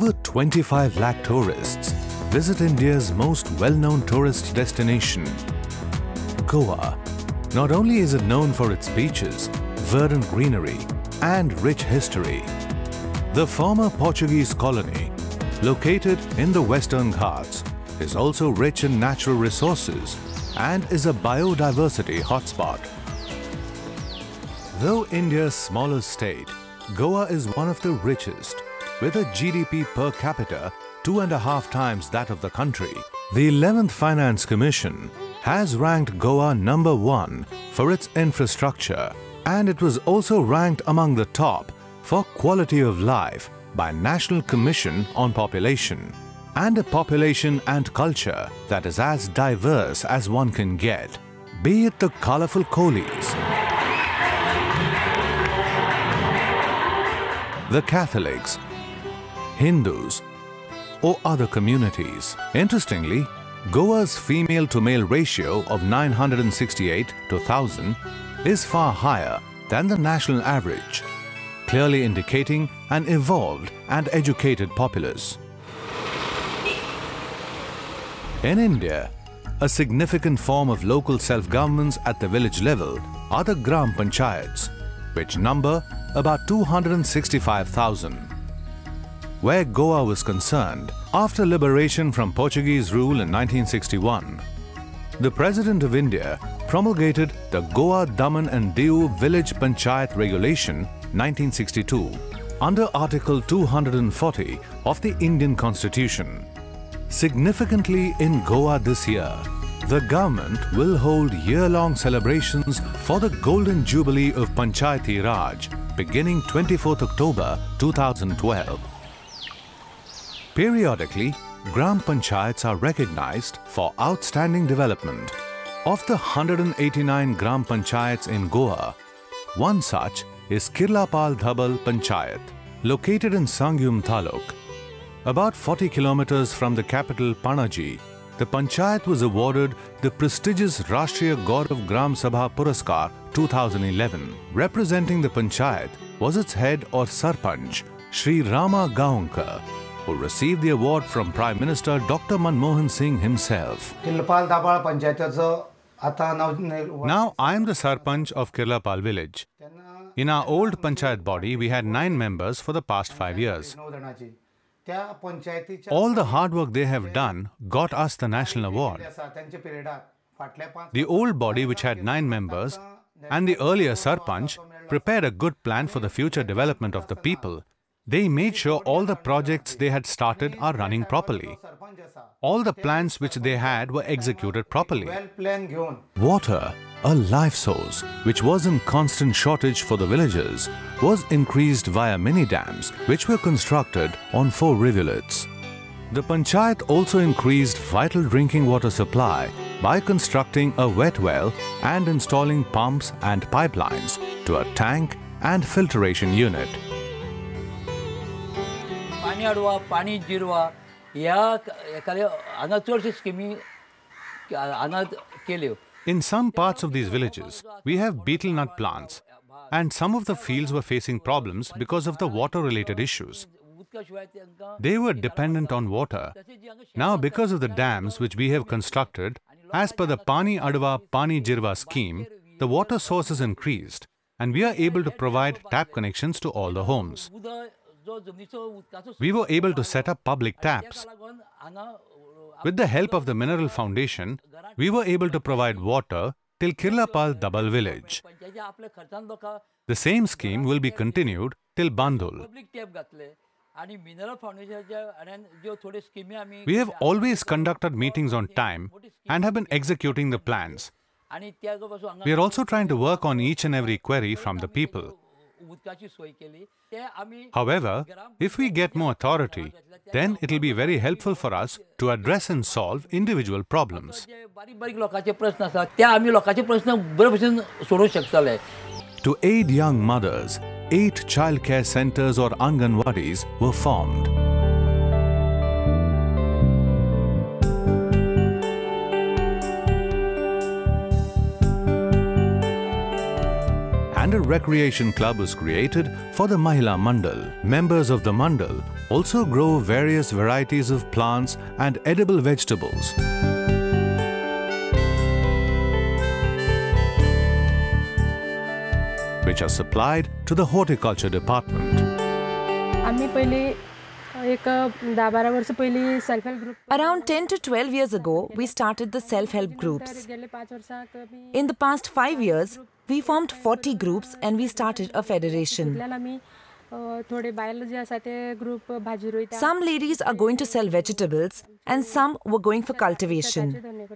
Over 25 lakh tourists visit India's most well-known tourist destination, Goa. Not only is it known for its beaches, verdant greenery and rich history, the former Portuguese colony, located in the Western Ghats, is also rich in natural resources and is a biodiversity hotspot. Though India's smallest state, Goa is one of the richest, with a GDP per capita 2.5 times that of the country. The 11th Finance Commission has ranked Goa number 1 for its infrastructure, and it was also ranked among the top for quality of life by National Commission on Population, and a population and culture that is as diverse as one can get, be it the colorful coolies, the Catholics, Hindus, or other communities. Interestingly, Goa's female-to-male ratio of 968 to 1000 is far higher than the national average, clearly indicating an evolved and educated populace. In India, a significant form of local self-governments at the village level are the Gram Panchayats, which number about 265,000. Where Goa was concerned, after liberation from Portuguese rule in 1961, the President of India promulgated the Goa, Daman and Diu Village Panchayat Regulation 1962 under Article 240 of the Indian Constitution. Significantly, in Goa this year, the government will hold year-long celebrations for the Golden Jubilee of Panchayati Raj beginning 24th October 2012. Periodically, Gram Panchayats are recognized for outstanding development. Of the 189 Gram Panchayats in Goa, one such is Kirlapal Dhabal Panchayat, located in Sangyum Taluk. About 40 kilometers from the capital Panaji, the Panchayat was awarded the prestigious Rashtriya Gaurav Gram Sabha Puraskar 2011. Representing the Panchayat was its head or Sarpanch, Shri Rama Gaonkar, who received the award from Prime Minister Dr. Manmohan Singh himself. Now I am the Sarpanch of Kirlapal village. In our old Panchayat body, we had 9 members for the past 5 years. All the hard work they have done got us the national award. The old body, which had 9 members, and the earlier Sarpanch prepared a good plan for the future development of the people. They made sure all the projects they had started are running properly. All the plans which they had were executed properly. Water, a life source which was in constant shortage for the villagers, was increased via mini dams which were constructed on 4 rivulets. The Panchayat also increased vital drinking water supply by constructing a wet well and installing pumps and pipelines to a tank and filtration unit. Pani Jirwa, In some parts of these villages, we have betel nut plants, and some of the fields were facing problems because of the water-related issues. They were dependent on water. Now, because of the dams which we have constructed, as per the Pani Adwa Pani Jirwa scheme, the water source is increased, and we are able to provide tap connections to all the homes. We were able to set up public taps. With the help of the Mineral Foundation, we were able to provide water till Kirlapal Dhabal village. The same scheme will be continued till Bandul. We have always conducted meetings on time and have been executing the plans. We are also trying to work on each and every query from the people. However, if we get more authority, then it will be very helpful for us to address and solve individual problems. To aid young mothers, 8 childcare centers or Anganwadis were formed. And a recreation club was created for the Mahila Mandal. Members of the Mandal also grow various varieties of plants and edible vegetables. Which are supplied to the horticulture department. Around 10 to 12 years ago, we started the self-help groups. In the past 5 years, we formed 40 groups and we started a federation. Some ladies are going to sell vegetables and some were going for cultivation.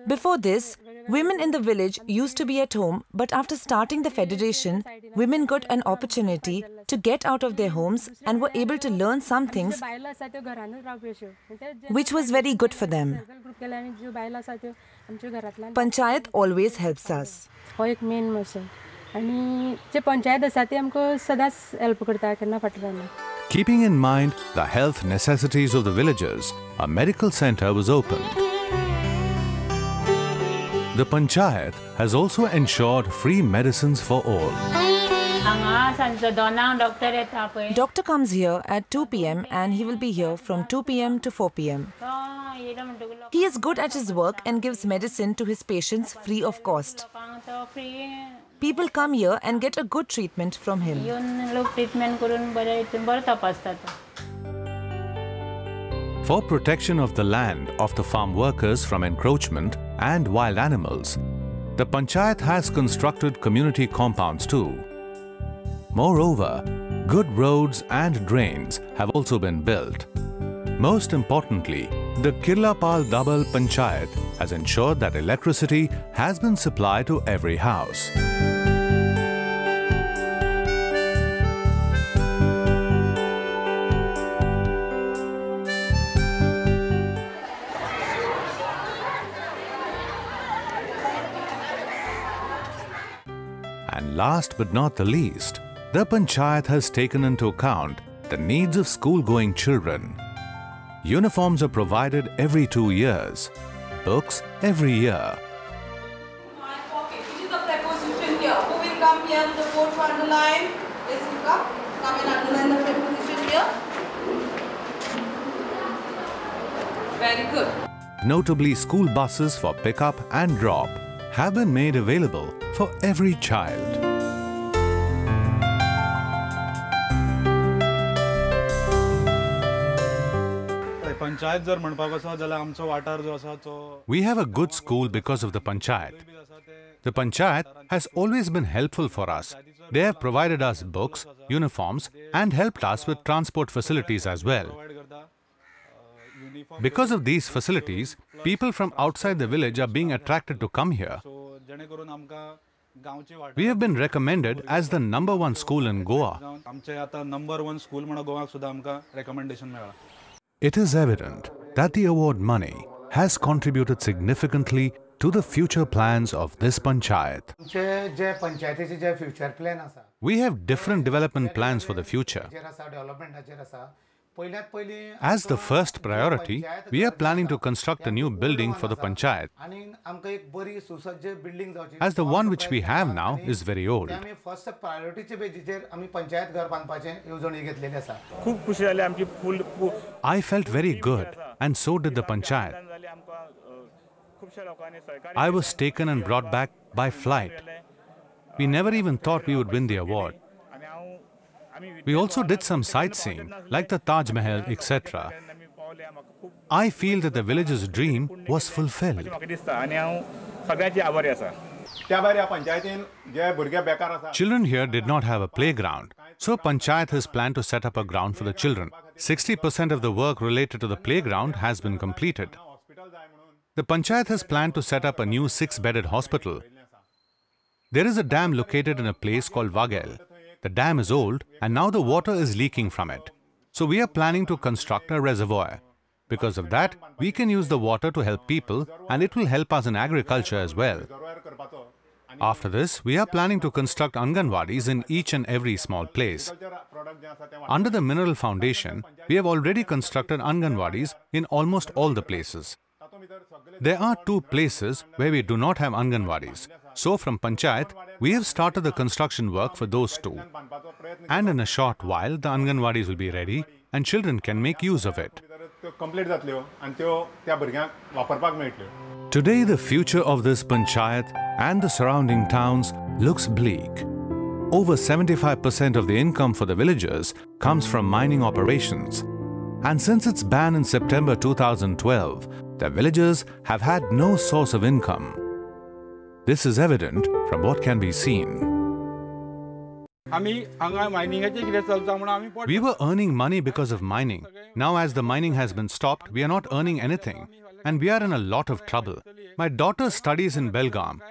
Before this, women in the village used to be at home, but after starting the federation, women got an opportunity to get out of their homes and were able to learn some things which was very good for them. Panchayat always helps us. Keeping in mind the health necessities of the villagers, a medical center was opened. The Panchayat has also ensured free medicines for all. Doctor comes here at 2 p.m. and he will be here from 2 p.m. to 4 p.m. He is good at his work and gives medicine to his patients free of cost. People come here and get a good treatment from him. For protection of the land of the farm workers from encroachment and wild animals, the Panchayat has constructed community compounds too. Moreover, good roads and drains have also been built. Most importantly, the Kirlapal Dabal Panchayat has ensured that electricity has been supplied to every house. And last but not the least, the Panchayat has taken into account the needs of school-going children. Uniforms are provided every 2 years, books every year. My pocket, which is the preposition here. Who will come here to the board to underline? Yes, you come and underline the preposition here. Very good. Notably, school buses for pickup and drop have been made available for every child. We have a good school because of the Panchayat. The Panchayat has always been helpful for us. They have provided us books, uniforms and helped us with transport facilities as well. Because of these facilities, people from outside the village are being attracted to come here. We have been recommended as the #1 school in Goa. It is evident that the award money has contributed significantly to the future plans of this Panchayat. We have different development plans for the future. As the first priority, we are planning to construct a new building for the Panchayat, as the one which we have now is very old. I felt very good, and so did the Panchayat. I was taken and brought back by flight. We never even thought we would win the award. We also did some sightseeing, like the Taj Mahal, etc. I feel that the village's dream was fulfilled. Children here did not have a playground, so Panchayat has planned to set up a ground for the children. 60% of the work related to the playground has been completed. The Panchayat has planned to set up a new 6-bedded hospital. There is a dam located in a place called Vagel. The dam is old and now the water is leaking from it. So we are planning to construct a reservoir. Because of that, we can use the water to help people and it will help us in agriculture as well. After this, we are planning to construct Anganwadis in each and every small place. Under the Mineral Foundation, we have already constructed Anganwadis in almost all the places. There are 2 places where we do not have Anganwadis. So from Panchayat, we have started the construction work for those 2. And in a short while, the Anganwadis will be ready and children can make use of it. Today, the future of this panchayat and the surrounding towns looks bleak. Over 75% of the income for the villagers comes from mining operations. And since its ban in September 2012, the villagers have had no source of income. This is evident from what can be seen. We were earning money because of mining. Now as the mining has been stopped, we are not earning anything. And we are in a lot of trouble. My daughter studies in Belgaum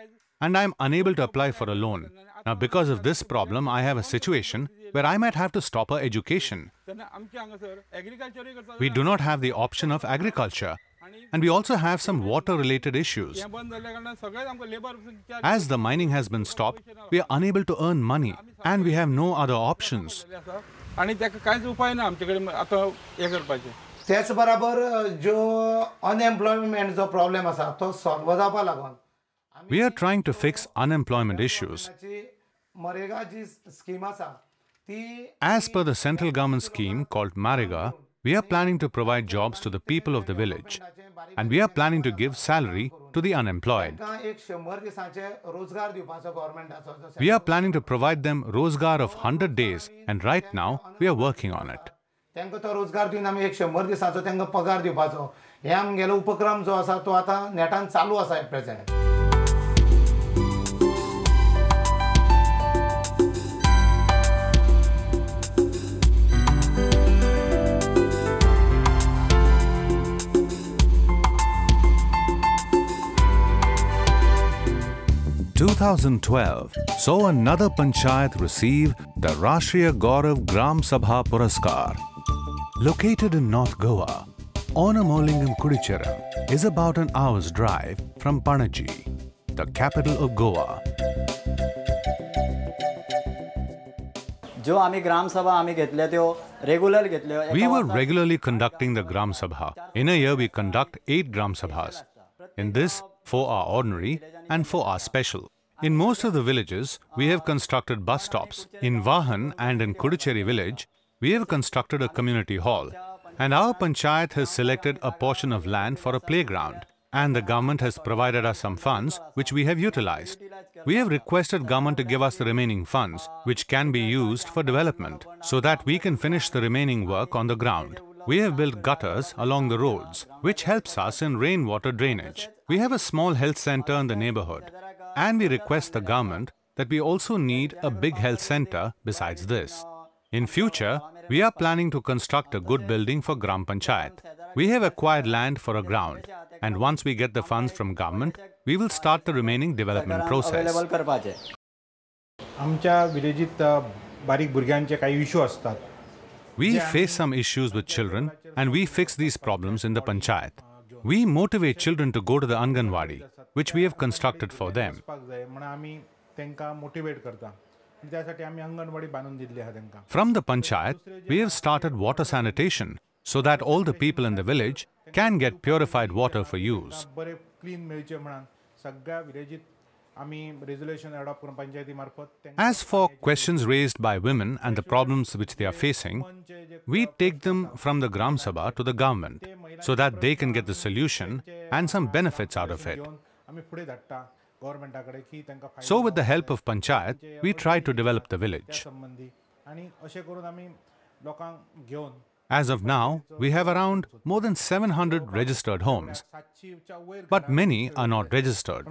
and I am unable to apply for a loan. Now because of this problem, I have a situation where I might have to stop her education. We do not have the option of agriculture. And we also have some water-related issues. As the mining has been stopped, we are unable to earn money and we have no other options. त्याच बरोबर जो unemployment जो problem आसा तो solve जावपा लागोन We are trying to fix unemployment issues. मरेगा जी scheme आसा ती As per the central government scheme called MAREGA, we are planning to provide jobs to the people of the village. And we are planning to give salary to the unemployed. We are planning to provide them rozgar of 100 days and right now we are working on it. त्यांका तो रोजगार दिवन आमी 100 दिसाचो त्यांका पगार दिवपाचो हे आमगेलो उपक्रम जो आसा तो आता नेटान चालू आसा at present. 2012 saw another panchayat receive the Rashtriya Gaurav Gram Sabha Puraskar. Located in North Goa, Onamolingam Kudicheram is about an hour's drive from Panaji, the capital of Goa. We were regularly conducting the Gram Sabha. In a year, we conduct 8 Gram Sabhas. In this, 4 are ordinary and 4 are special. In most of the villages, we have constructed bus stops. In Vahan and in Kudicheri village, we have constructed a community hall. And our panchayat has selected a portion of land for a playground. And the government has provided us some funds, which we have utilized. We have requested government to give us the remaining funds, which can be used for development, so that we can finish the remaining work on the ground. We have built gutters along the roads, which helps us in rainwater drainage. We have a small health center in the neighborhood. And we request the government that we also need a big health center besides this. In future, we are planning to construct a good building for Gram Panchayat. We have acquired land for a ground. And once we get the funds from government, we will start the remaining development process. आमच्या विलेजीत बारीक भुरग्यांचे काही issue असतात. We face some issues with children and we fix these problems in the panchayat. We motivate children to go to the Anganwadi, which we have constructed for them. From the panchayat, we have started water sanitation so that all the people in the village can get purified water for use. As for questions raised by women and the problems which they are facing, we take them from the Gram Sabha to the government so that they can get the solution and some benefits out of it. So with the help of Panchayat, we try to develop the village. As of now, we have around more than 700 registered homes, but many are not registered.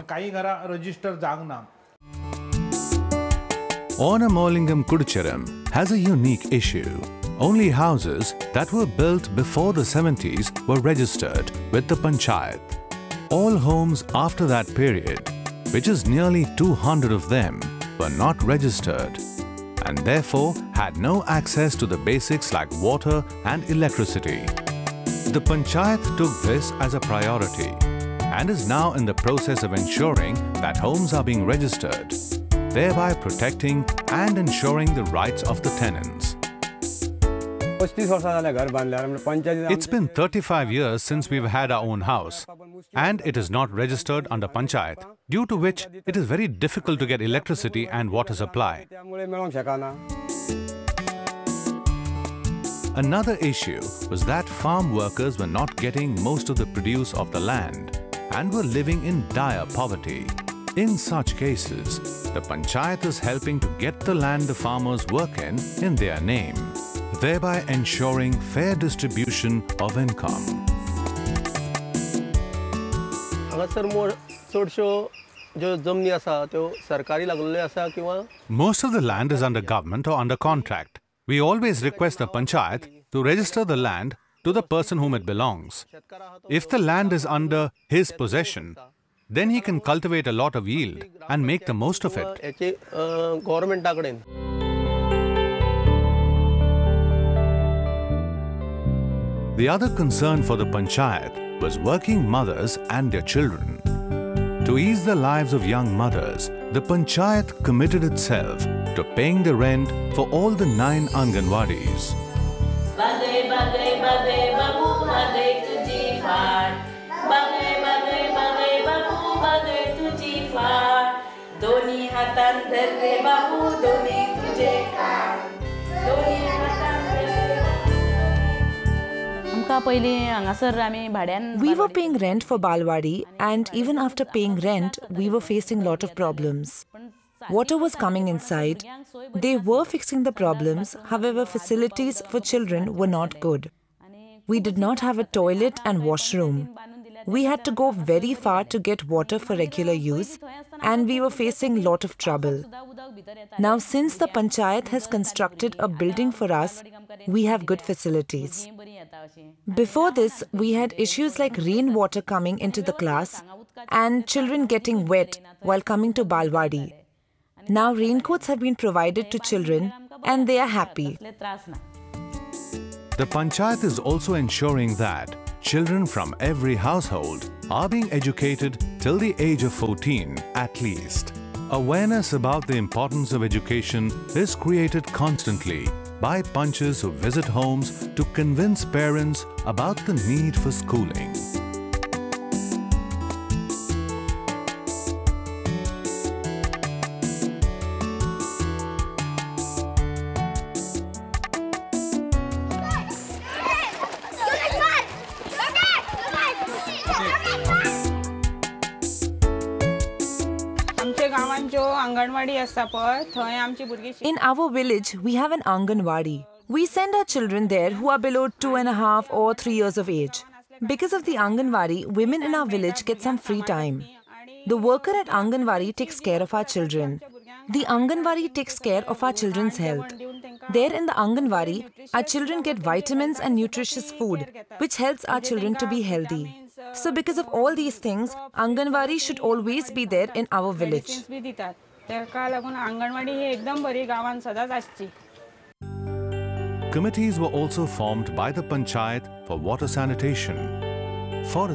Onamolingam Kudicheram has a unique issue. Only houses that were built before the 70s were registered with the Panchayat. All homes after that period, which is nearly 200 of them, were not registered and therefore had no access to the basics like water and electricity. The Panchayat took this as a priority and is now in the process of ensuring that homes are being registered, thereby protecting and ensuring the rights of the tenants. It's been 35 years since we've had our own house, and it is not registered under Panchayat, due to which it is very difficult to get electricity and water supply. Another issue was that farm workers were not getting most of the produce of the land and were living in dire poverty. In such cases, the panchayat is helping to get the land the farmers work in their name, thereby ensuring fair distribution of income. Most of the land is under government or under contract. We always request the panchayat to register the land to the person whom it belongs. If the land is under his possession, then he can cultivate a lot of yield and make the most of it. The other concern for the panchayat was working mothers and their children. To ease the lives of young mothers, the panchayat committed itself to paying the rent for all the 9 Anganwadis. We were paying rent for Balwadi, and even after paying rent, we were facing a lot of problems. Water was coming inside. They were fixing the problems, however, facilities for children were not good. We did not have a toilet and washroom. We had to go very far to get water for regular use, and we were facing a lot of trouble. Now, since the panchayat has constructed a building for us, we have good facilities. Before this, we had issues like rainwater coming into the class and children getting wet while coming to Balwadi. Now, raincoats have been provided to children and they are happy. The panchayat is also ensuring that children from every household are being educated till the age of 14 at least. Awareness about the importance of education is created constantly by panchas who visit homes to convince parents about the need for schooling. In our village, we have an Anganwadi. We send our children there who are below 2.5 or 3 years of age. Because of the Anganwadi, women in our village get some free time. The worker at Anganwadi takes care of our children. The Anganwadi takes care of our children's health. There in the Anganwadi, our children get vitamins and nutritious food, which helps our children to be healthy. So because of all these things, Anganwadi should always be there in our village. Committees were also formed by the panchayat for water sanitation, forest